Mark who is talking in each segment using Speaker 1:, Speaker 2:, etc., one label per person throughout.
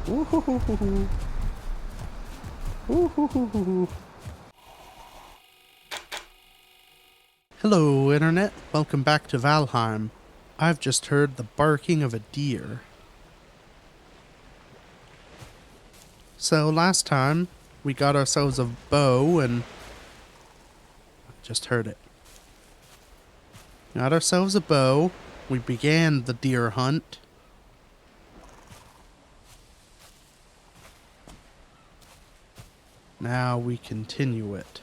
Speaker 1: Ooh-hoo-hoo-hoo-hoo. Ooh-hoo-hoo-hoo-hoo. Hello, Internet. Welcome back to Valheim. I've just heard the barking of a deer. So last time, we got ourselves a bow and... just heard it. Got ourselves a bow. We began the deer hunt. Now we continue it.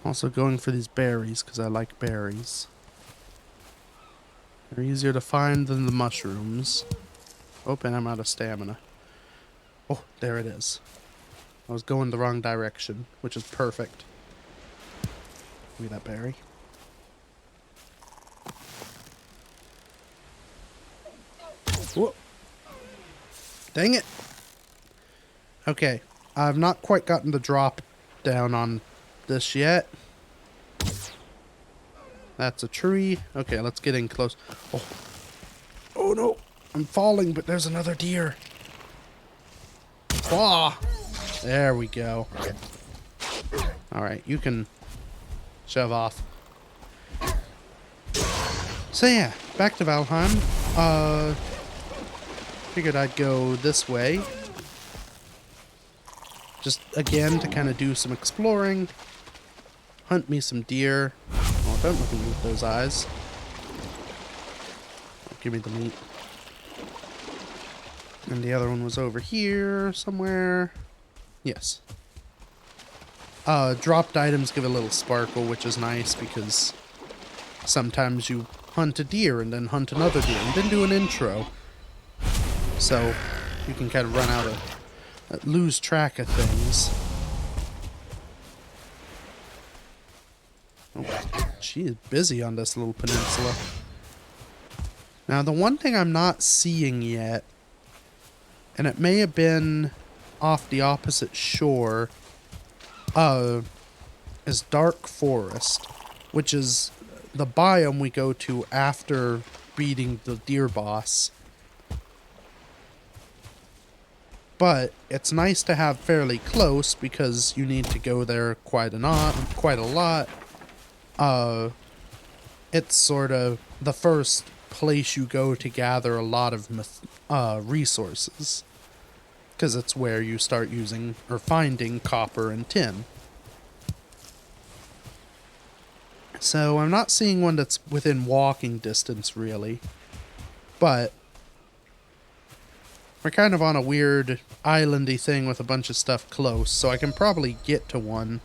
Speaker 1: Also going for these berries because I like berries. They're easier to find than the mushrooms. Oh, and I'm out of stamina. Oh, there it is. I was going the wrong direction, which is perfect. Give me that berry. Whoa. Dang it. Okay, I've not quite gotten the drop down on this yet. That's a tree. Okay, let's get in close. Oh. Oh no, I'm falling, but there's another deer. Ah, there we go. Alright, you can shove off. So yeah, back to Valheim. Figured I'd go this way. Just, again, to kind of do some exploring. Hunt me some deer. Oh, don't look at me with those eyes. Give me the meat. And the other one was over here somewhere. Yes. Dropped items give a little sparkle, which is nice because sometimes you hunt a deer and then hunt another deer and then do an intro. So you can kind of run out of, lose track of things. Oh, she is busy on this little peninsula. Now the one thing I'm not seeing yet, and it may have been off the opposite shore, is dark forest, which is the biome we go to after beating the deer boss. But it's nice to have fairly close because you need to go there quite a lot. It's sort of the first place you go to gather a lot of resources, because it's where you start using or finding copper and tin. So I'm not seeing one that's within walking distance really, but we're kind of on a weird islandy thing with a bunch of stuff close, so I can probably get to one.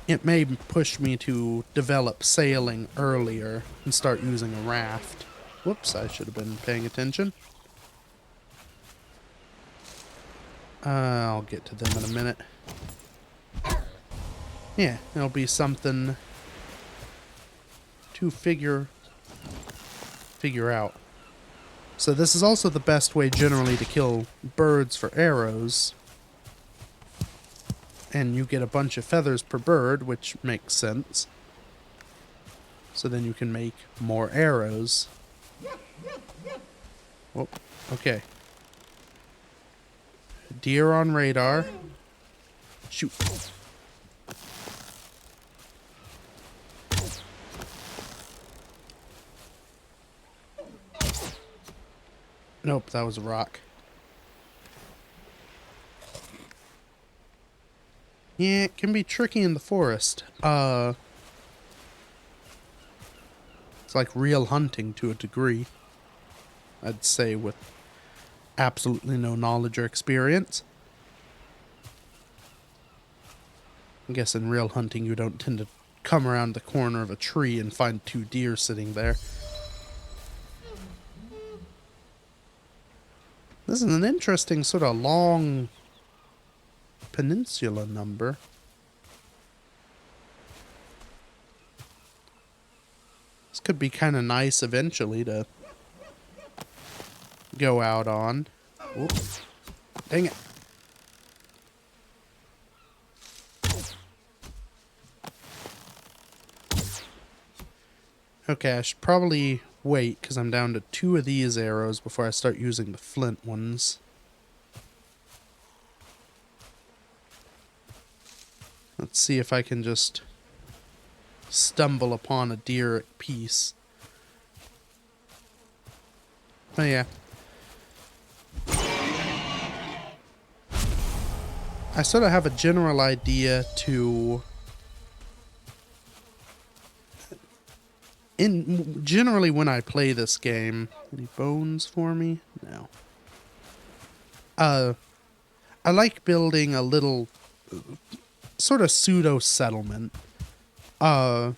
Speaker 1: It may push me to develop sailing earlier and start using a raft. Whoops, I should have been paying attention. I'll get to them in a minute. Yeah, it'll be something to figure out. So this is also the best way generally to kill birds for arrows. And you get a bunch of feathers per bird, which makes sense. So then you can make more arrows. Oh, okay. Deer on radar. Shoot. Nope, that was a rock. Yeah, it can be tricky in the forest. It's like real hunting to a degree. I'd say with absolutely no knowledge or experience. I guess in real hunting you don't tend to come around the corner of a tree and find 2 deer sitting there. This is an interesting sort of long peninsula number. This could be kind of nice eventually to go out on. Oop. Dang it. Okay, I should probably wait because I'm down to 2 of these arrows before I start using the flint ones. Let's see if I can just stumble upon a deer at peace. Oh yeah. I sort of have a general idea to... Generally when I play this game... Any bones for me? No. I like building a little sort of pseudo settlement. Ooh,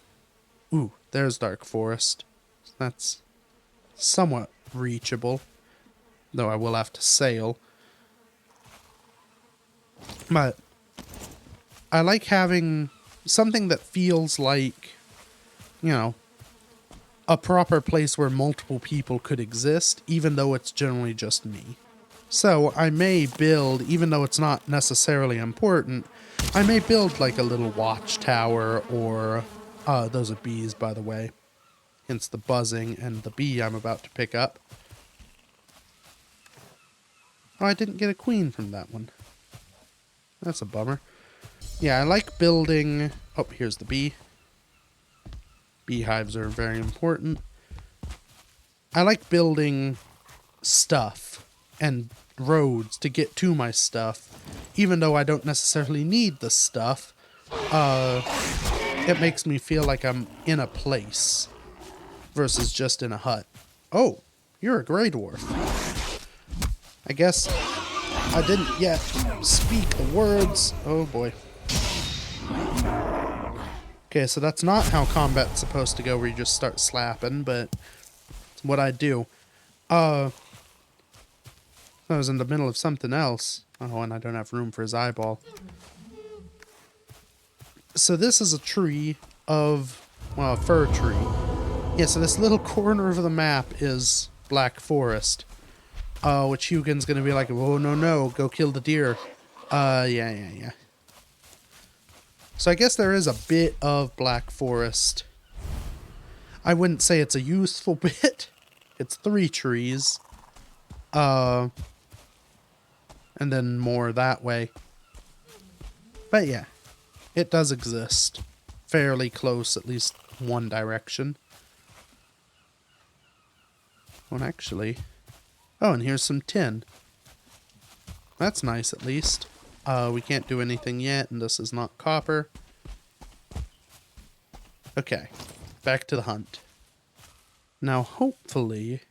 Speaker 1: there's Dark Forest. That's somewhat reachable, though I will have to sail. But I like having something that feels like, you know, a proper place where multiple people could exist, even though it's generally just me. So I may build, even though it's not necessarily important, I may build like a little watchtower or, those are bees, by the way. Hence the buzzing and the bee I'm about to pick up. Oh, I didn't get a queen from that one. That's a bummer. Yeah, I like building... Oh, here's the bee. Beehives are very important. I like building stuff and roads to get to my stuff. Even though I don't necessarily need the stuff, it makes me feel like I'm in a place versus just in a hut. Oh, you're a gray dwarf. I guess I didn't yet speak the words. Oh boy. Okay, so that's not how combat's supposed to go, where you just start slapping, but it's what I do. I was in the middle of something else. Oh, and I don't have room for his eyeball. So this is a tree of, well, a fir tree. Yeah, so this little corner of the map is Black Forest. Which Hugin's gonna be like, oh, no, go kill the deer. Yeah. So I guess there is a bit of Black Forest. I wouldn't say it's a useful bit. It's 3 trees. And then more that way. But yeah, it does exist. Fairly close, at least one direction. Well, actually... Oh, and here's some tin. That's nice, at least. We can't do anything yet, and this is not copper. Okay, back to the hunt. Now, hopefully,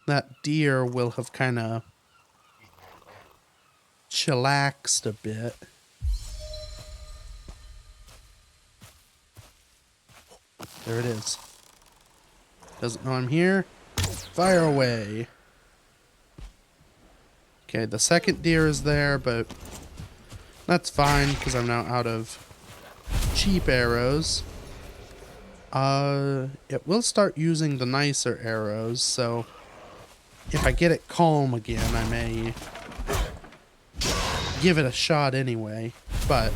Speaker 1: that deer will have kind of chillaxed a bit. There it is. Doesn't know I'm here. Fire away. Okay, the second deer is there, but that's fine because I'm now out of cheap arrows. It will start using the nicer arrows, so if I get it calm again, I may give it a shot anyway. But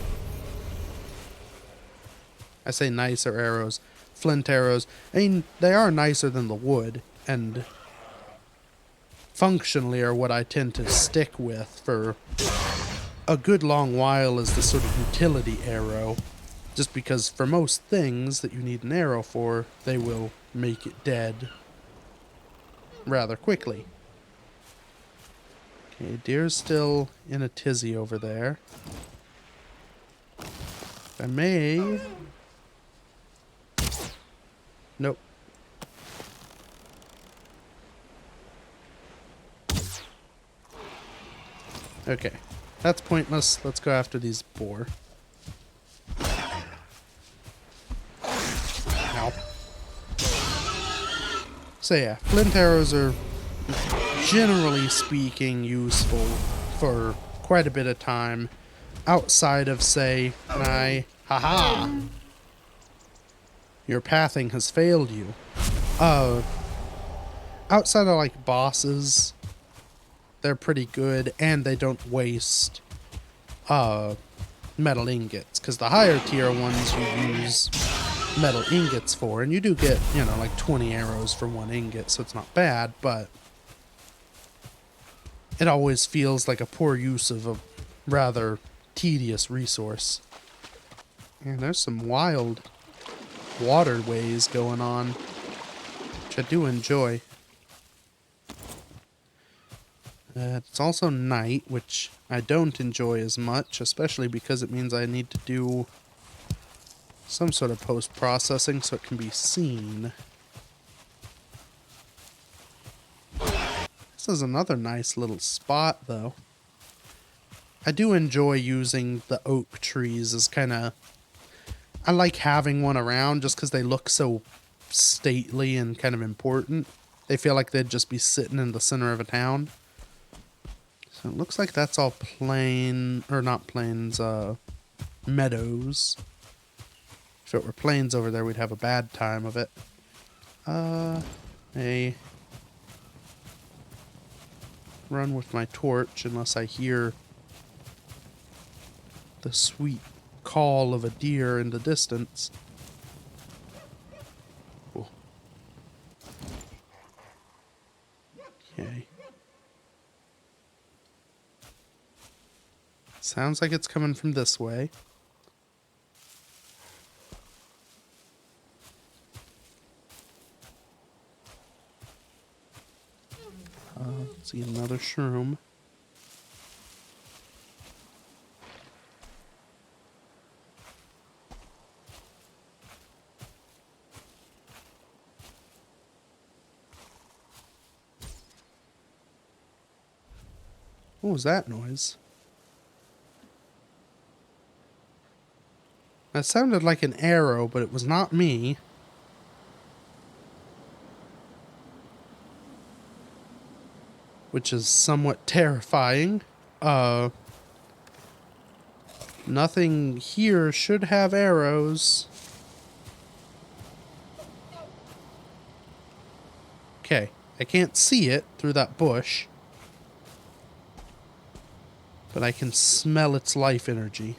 Speaker 1: I say nicer arrows, flint arrows. I mean, they are nicer than the wood, and functionally are what I tend to stick with for a good long while as the sort of utility arrow. Just because for most things that you need an arrow for, they will make it dead rather quickly. Okay, deer's still in a tizzy over there. I may... Nope. Okay, that's pointless. Let's go after these boar. Ow. So yeah, flint arrows are, generally speaking, useful for quite a bit of time. Outside of, say, haha! Your pathing has failed you. Outside of, like, bosses, they're pretty good, and they don't waste metal ingots, because the higher tier ones you use metal ingots for, and you do get, you know, like 20 arrows for 1 ingot, so it's not bad, but it always feels like a poor use of a rather tedious resource. And there's some wild waterways going on, which I do enjoy. It's also night, which I don't enjoy as much, especially because it means I need to do some sort of post-processing so it can be seen. This is another nice little spot, though. I do enjoy using the oak trees as kind of... I like having one around just because they look so stately and kind of important. They feel like they'd just be sitting in the center of a town. So it looks like that's all plain, or not plains, meadows. If it were plains over there, we'd have a bad time of it. A run with my torch unless I hear the sweet call of a deer in the distance. Cool. Okay. Sounds like it's coming from this way. Let's see, another shroom. What was that noise? That sounded like an arrow, but it was not me. Which is somewhat terrifying. Nothing here should have arrows. Okay, I can't see it through that bush. But I can smell its life energy.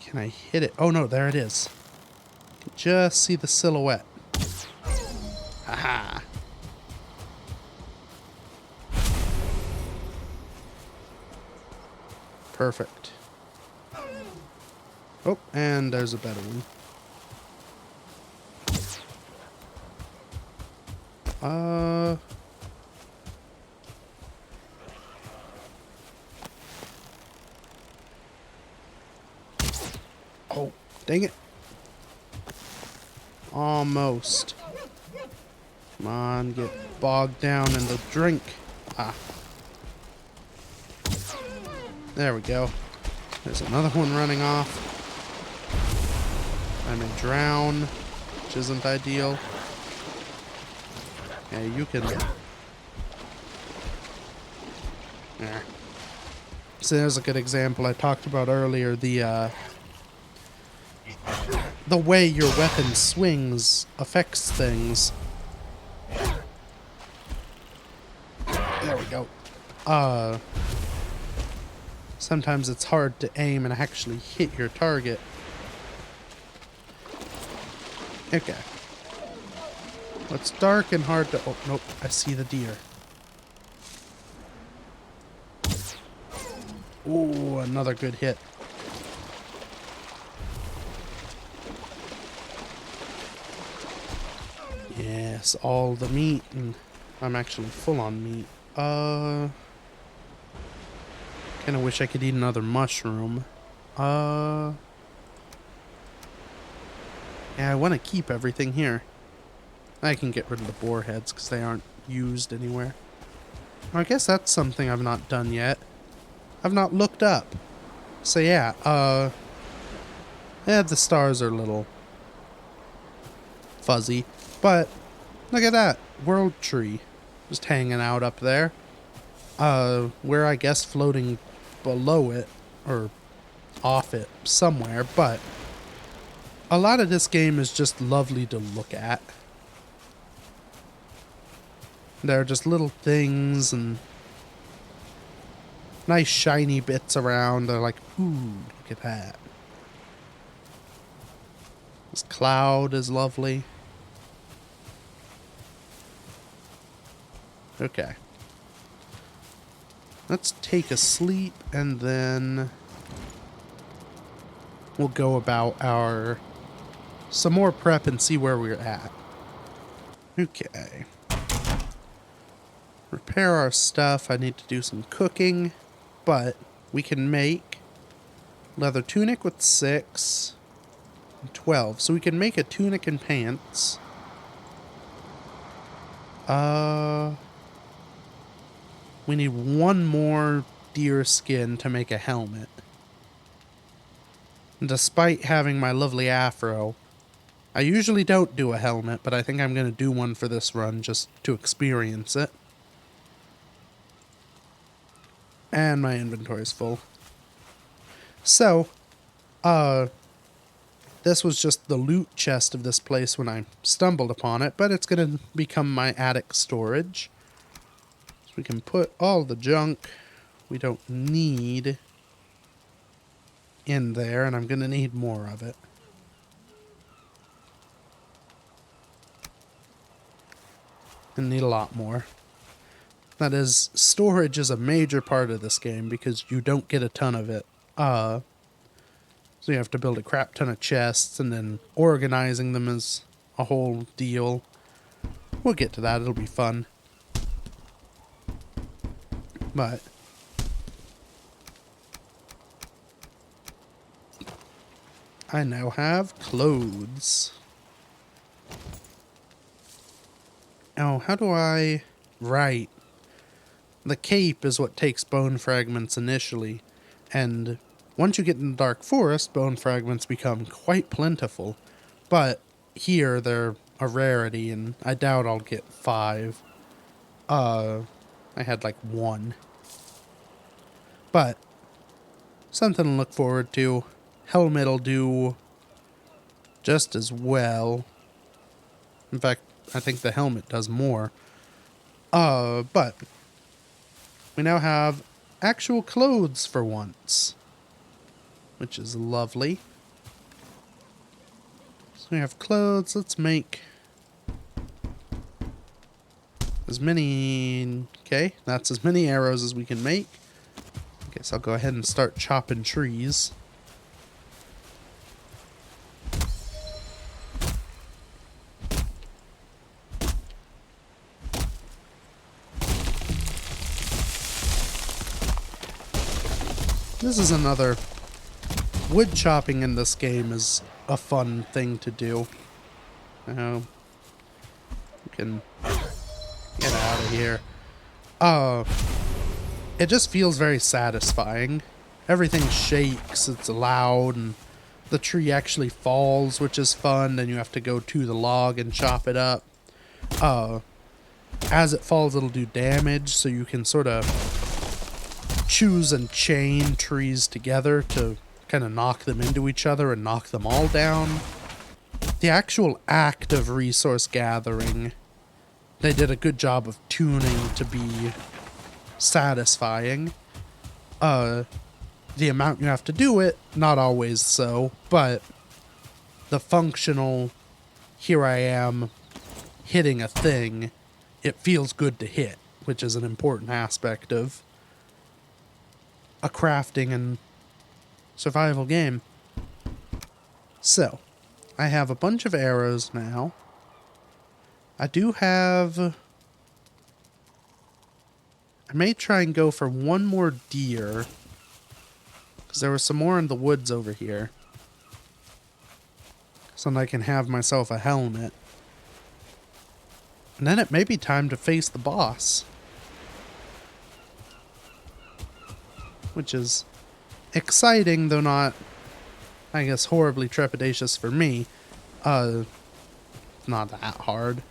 Speaker 1: Can I hit it? Oh no, there it is. I can just see the silhouette. Aha! Perfect. Oh, and there's a better one. Oh, dang it. Almost. Come on, get bogged down in the drink. Ah. There we go. There's another one running off. I may drown, which isn't ideal. Yeah, you can... There. So there's a good example I talked about earlier. The way your weapon swings affects things. There we go. Sometimes it's hard to aim and actually hit your target. Okay. It's dark and hard to... Oh, nope. I see the deer. Ooh, another good hit. Yes, all the meat, and I'm actually full on meat. Kinda wish I could eat another mushroom. Yeah, I want to keep everything here. I can get rid of the boar heads because they aren't used anywhere. I guess that's something I've not done yet. I've not looked up. So yeah, yeah, the stars are a little fuzzy. But look at that world tree just hanging out up there. We're, I guess, floating below it or off it somewhere, but a lot of this game is just lovely to look at. There are just little things and nice shiny bits around. They're like, ooh, look at that. This cloud is lovely. Okay. Let's take a sleep and then we'll go about our some more prep and see where we're at. Okay. Repair our stuff. I need to do some cooking, but we can make leather tunic with 6 and 12. So we can make a tunic and pants. We need one more deer skin to make a helmet. And despite having my lovely afro, I usually don't do a helmet, but I think I'm going to do one for this run just to experience it. And my inventory's full. So, this was just the loot chest of this place when I stumbled upon it, but it's going to become my attic storage. So we can put all the junk we don't need in there, and I'm going to need more of it. And need a lot more. That is, storage is a major part of this game because you don't get a ton of it. So you have to build a crap ton of chests, and then organizing them is a whole deal. We'll get to that, it'll be fun. But I now have clothes. Oh, how do I... Right. The cape is what takes bone fragments initially, and once you get in the Dark Forest, bone fragments become quite plentiful. But here, they're a rarity, and I doubt I'll get 5. I had like 1. But something to look forward to. Helmet'll do just as well. In fact, I think the helmet does more. But we now have actual clothes for once, which is lovely. So we have clothes. Let's make as many... Okay, that's as many arrows as we can make. I guess I'll go ahead and start chopping trees. This is another... Wood chopping in this game is a fun thing to do. You can get out of here. It just feels very satisfying. Everything shakes, it's loud, and the tree actually falls, which is fun, and you have to go to the log and chop it up. As it falls, it'll do damage, so you can sort of choose and chain trees together to kind of knock them into each other and knock them all down. The actual act of resource gathering, they did a good job of tuning to be satisfying. The amount you have to do it, not always so, but the functional, here I am hitting a thing, it feels good to hit, which is an important aspect of a crafting and survival game. So, I have a bunch of arrows now. I do have... I may try and go for one more deer, because there was some more in the woods over here. So that I can have myself a helmet. And then it may be time to face the boss. Which is exciting, though not, I guess, horribly trepidatious for me. Not that hard.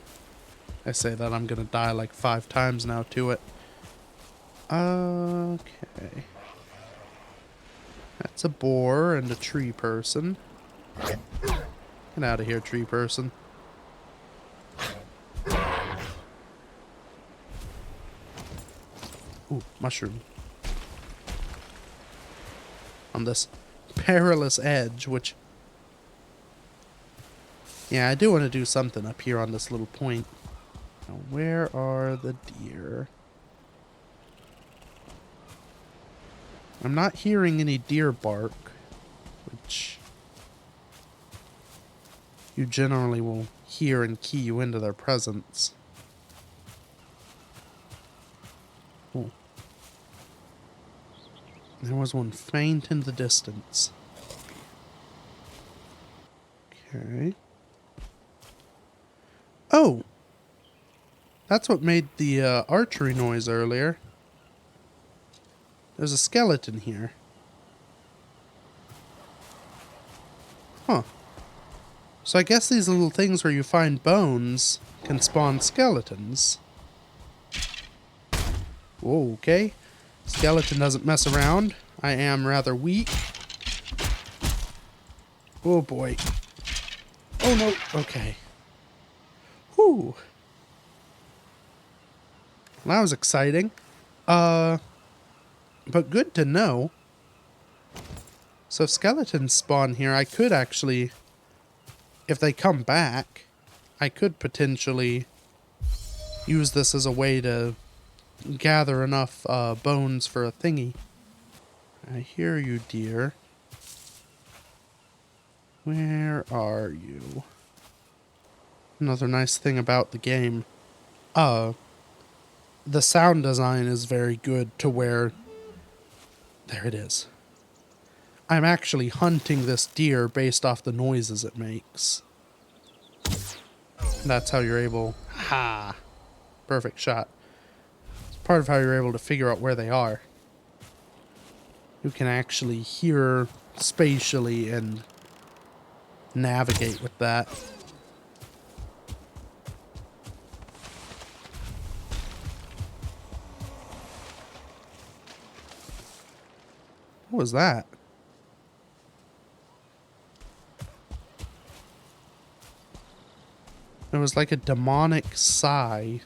Speaker 1: I say that I'm gonna die like 5 times now to it. Okay. That's a boar and a tree person. Get out of here, tree person. Ooh, mushroom. On this perilous edge, which Yeah, I do want to do something up here on this little point. Now, where are the deer? I'm not hearing any deer bark, which you generally will hear and key you into their presence. Oh. There was one faint in the distance. Okay. Oh! That's what made the archery noise earlier. There's a skeleton here. Huh. So I guess these little things where you find bones can spawn skeletons. Whoa, okay. Skeleton doesn't mess around. I am rather weak. Oh boy. Oh no. Okay. Whew. Well, that was exciting. But good to know. So if skeletons spawn here, I could actually, if they come back, I could potentially use this as a way to gather enough bones for a thingy. I hear you, dear. Where are you? Another nice thing about the game. The sound design is very good to where... There it is. I'm actually hunting this deer based off the noises it makes. That's how you're able... Ha! Perfect shot. It's part of how you're able to figure out where they are. You can actually hear spatially and navigate with that. What was that? It was like a demonic sigh.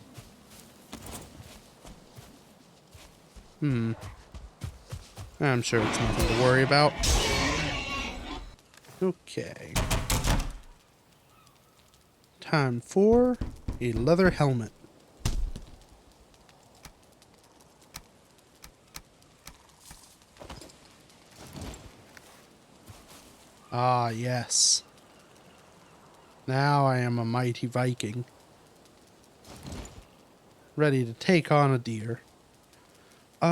Speaker 1: I'm sure it's nothing to worry about. Okay. Time for a leather helmet. Ah, yes. Now I am a mighty Viking. Ready to take on a deer. Do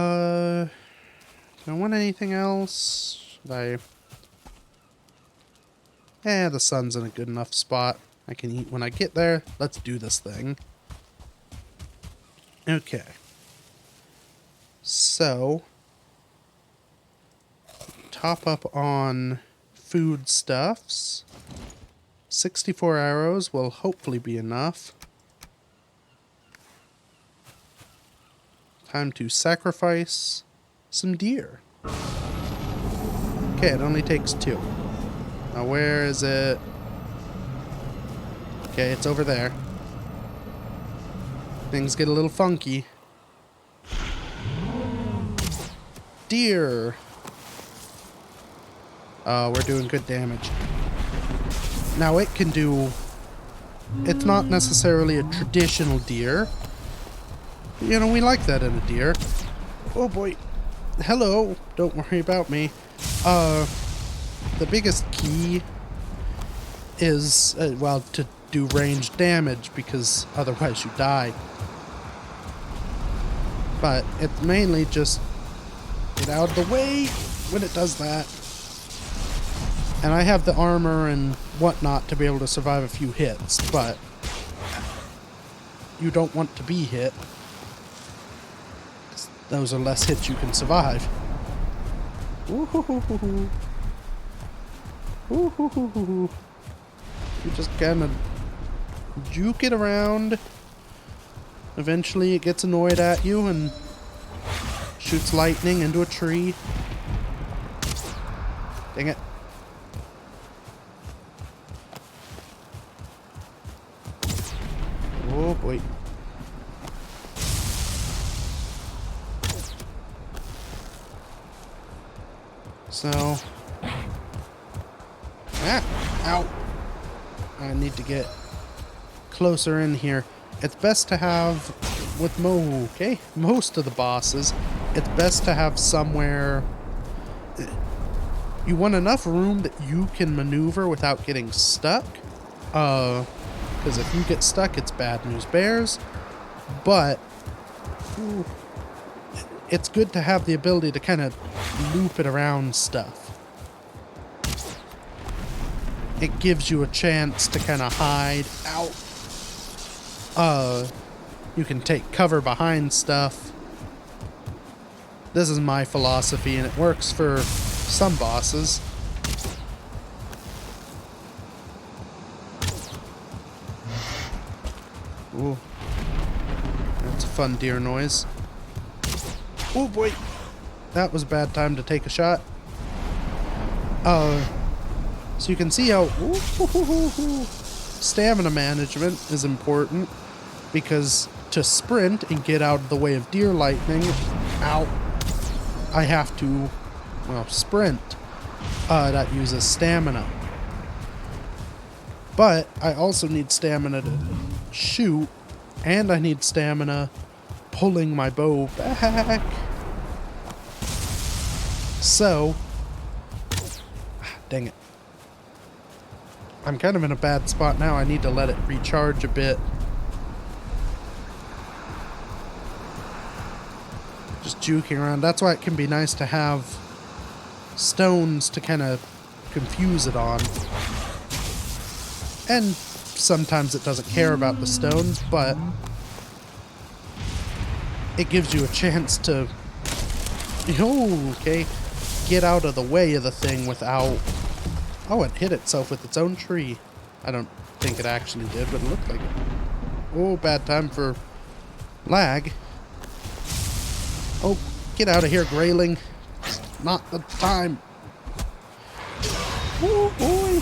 Speaker 1: I want anything else? Should I... the sun's in a good enough spot. I can eat when I get there. Let's do this thing. Okay. So... top up on foodstuffs. 64 arrows will hopefully be enough. Time to sacrifice some deer. Okay, it only takes 2. Now where is it? Okay, it's over there. Things get a little funky. Deer! We're doing good damage. Now it can do... It's not necessarily a traditional deer. You know, we like that in a deer. Oh boy. Hello. Don't worry about me. The biggest key is, well, to do ranged damage, because otherwise you die. But it's mainly just get out of the way when it does that. And I have the armor and whatnot to be able to survive a few hits, but you don't want to be hit. Those are less hits you can survive. Ooh-hoo-hoo-hoo-hoo. Ooh-hoo-hoo-hoo-hoo. You just kind of juke it around. Eventually it gets annoyed at you and shoots lightning into a tree. Dang it. Oh boy. So... Ah! Ow! I need to get closer in here. It's best to have, with most of the bosses, it's best to have somewhere... You want enough room that you can maneuver without getting stuck. Because if you get stuck, it's bad news bears. But it's good to have the ability to kind of loop it around stuff. It gives you a chance to kind of hide out. You can take cover behind stuff. This is my philosophy, and it works for some bosses. Ooh. That's a fun deer noise. Oh boy. That was a bad time to take a shot. So you can see how stamina management is important, because to sprint and get out of the way of deer lightning, I have to, well, sprint. That uses stamina. But I also need stamina to shoot, and I need stamina pulling my bow back. So, dang it. I'm kind of in a bad spot now. I need to let it recharge a bit. Just juking around. That's why it can be nice to have stones to kind of confuse it on. And sometimes it doesn't care about the stones, but it gives you a chance to, get out of the way of the thing without... Oh, it hit itself with its own tree. I don't think it actually did, but it looked like it. Oh, bad time for lag. Oh, get out of here, grayling. It's not the time. Oh, boy.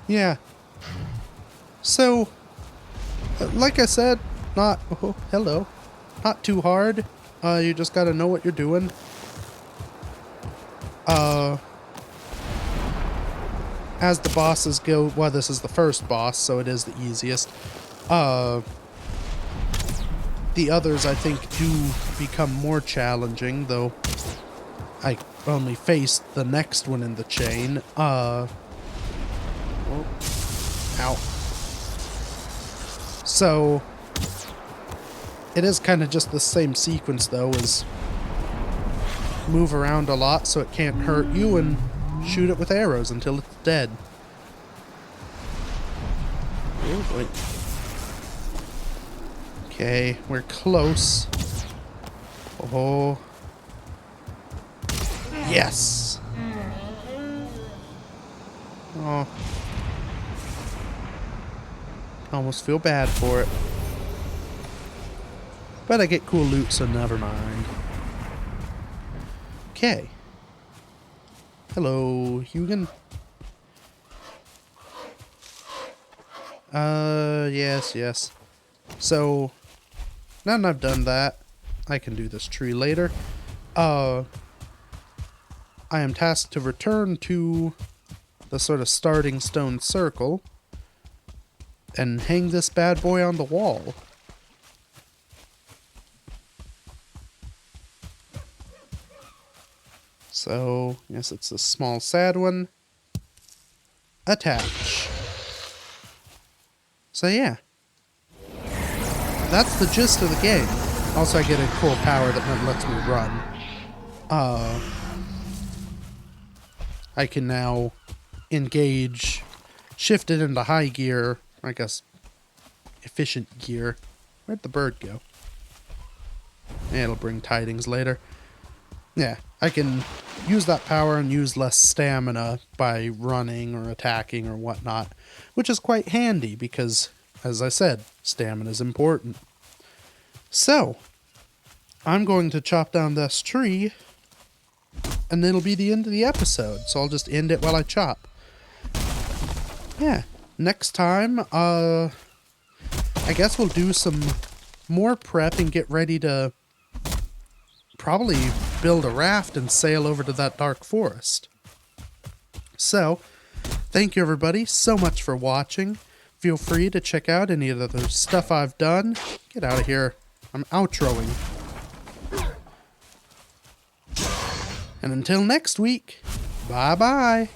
Speaker 1: Yeah. So, like I said, not too hard. You just gotta know what you're doing. As the bosses go, well, this is the first boss, so it is the easiest. The others, I think, do become more challenging, though I only faced the next one in the chain. Ow. So, it is kind of just the same sequence, though, as move around a lot so it can't hurt you, and shoot it with arrows until it's dead. Oh boy. Okay, we're close. Oh. Yes! Oh. Almost feel bad for it. But I get cool loot, so never mind. Okay. Hello, Hugin. Yes. So, now that I've done that, I can do this tree later. I am tasked to return to the sort of starting stone circle and hang this bad boy on the wall. So, yes, it's a small sad one. Attach. So yeah. That's the gist of the game. Also, I get a cool power that lets me run. I can now engage, shift it into high gear, I guess efficient gear. Where'd the bird go? Yeah, it'll bring tidings later. Yeah, I can use that power and use less stamina by running or attacking or whatnot, which is quite handy because, as I said, stamina is important. So, I'm going to chop down this tree, and it'll be the end of the episode, so I'll just end it while I chop. Yeah, next time, I guess we'll do some more prep and get ready to probably build a raft and sail over to that dark forest. So, thank you everybody so much for watching. Feel free to check out any of the other stuff I've done. Get out of here. I'm outroing. And until next week, bye-bye.